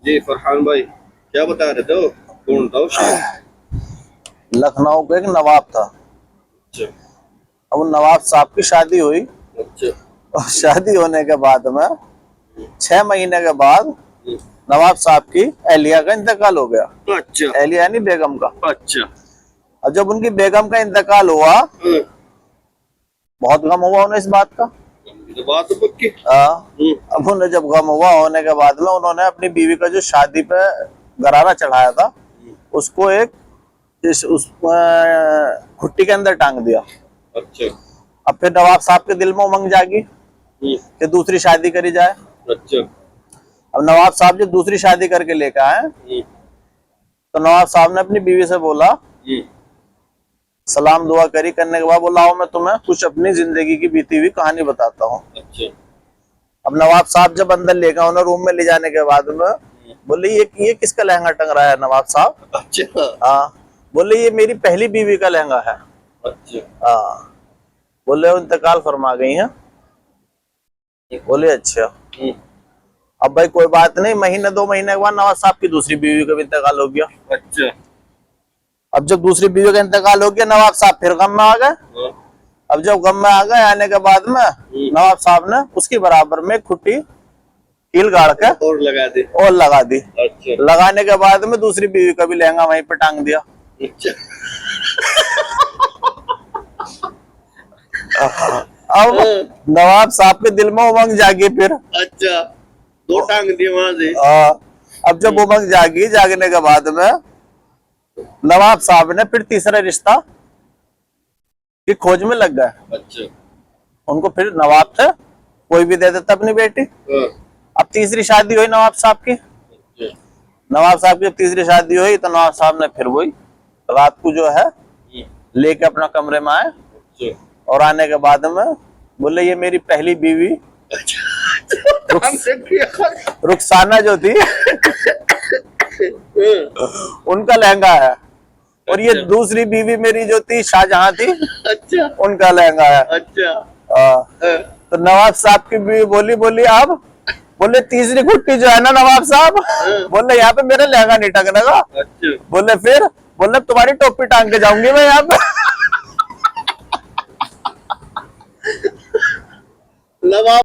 जी फरहान भाई, क्या बता रहे थे वो? कौन था वो शायर? लखनऊ का एक नवाब था। अच्छा। अब उन नवाब साहब की शादी हुई अच्छा। और शादी होने के बाद में 6 महीने के बाद हम्म। नवाब साहब की एहलिया का इंतकाल हो गया। अच्छा। एहलिया यानी बेगम का। अच्छा। अब जब उनकी बेगम का इंतकाल हुआ, हाँ, बहुत गम हुआ उन्हें इस बात का। ये बात तो पक्की। अब उन्हें जब गम हुआ होने के बाद में उन्होंने अपनी बीवी का जो शादी पे गरारा चढ़ाया था उसको उस खुट्टी के अंदर टांग दिया। अच्छा। अब फिर नवाब साहब के दिल में उमंग जागी कि दूसरी शादी करी जाए। अच्छा। अब नवाब साहब जब दूसरी शादी करके लेकर आए तो नवाब साहब ने अपनी बीवी से बोला, सलाम दुआ करी करने के बाद बोला, आओ मैं तुम्हें कुछ अपनी जिंदगी की बीती हुई कहानी बताता हूँ। अच्छा। अब नवाब साहब जब अंदर लेकर उन्हें रूम में ले जाने के बाद में बोले, ये किसका लहंगा टंग रहा है नवाब साहब? अच्छा। हाँ। बोले, ये मेरी पहली बीवी का लहंगा है। अच्छा। हाँ। बोले, वो इंतकाल फरमा गई हैं। बोले, अच्छा। अब भाई कोई बात नहीं, महीने 2 महीने के बाद नवाब साहब की दूसरी बीवी का भी इंतकाल हो गया। अच्छा। अब जब दूसरी बीवी का इंतकाल हो गया, नवाब साहब फिर गम में आ गए। हाँ। अब जब गम में आ गए, आने के बाद में नवाब साहब ने उसकी बराबर में खुट्टी कील गाड़ के और लगा दे। और लगा दी। अच्छा। लगाने के बाद में दूसरी बीवी का भी लहंगा वहीं पे टांग दिया। अच्छा। अब नवाब साहब के दिल में उमंग जागी फिर। अच्छा, दो टांग दिए वहां से। अब जब उमंग जागी, जागने के बाद में नवाब साहब ने फिर तीसरा रिश्ता की खोज में लग गए। अच्छा। उनको फिर नवाब थे, कोई भी दे देता अपनी बेटी। हाँ। अब तीसरी शादी हुई नवाब साहब की। अच्छा। नवाब साहब की जब तीसरी शादी हुई तो नवाब साहब ने फिर वही रात को जो है लेके अपना कमरे में आए अच्छा। और आने के बाद में बोले, ये मेरी पहली बीवी रुखसाना जो थी उनका लहंगा है, और ये दूसरी बीवी मेरी जो थी शाहजहां थी, अच्छा। उनका लहंगा है। अच्छा। तो नवाब साहब की बीवी बोली अब बोले, तीसरी खुट्टी जो है ना नवाब साहब, बोले यहाँ पे मेरा लहंगा नहीं टंगने का। अच्छा। बोले फिर? बोले तुम्हारी टोपी टांग के जाऊंगी मैं यहाँ पे। नवाब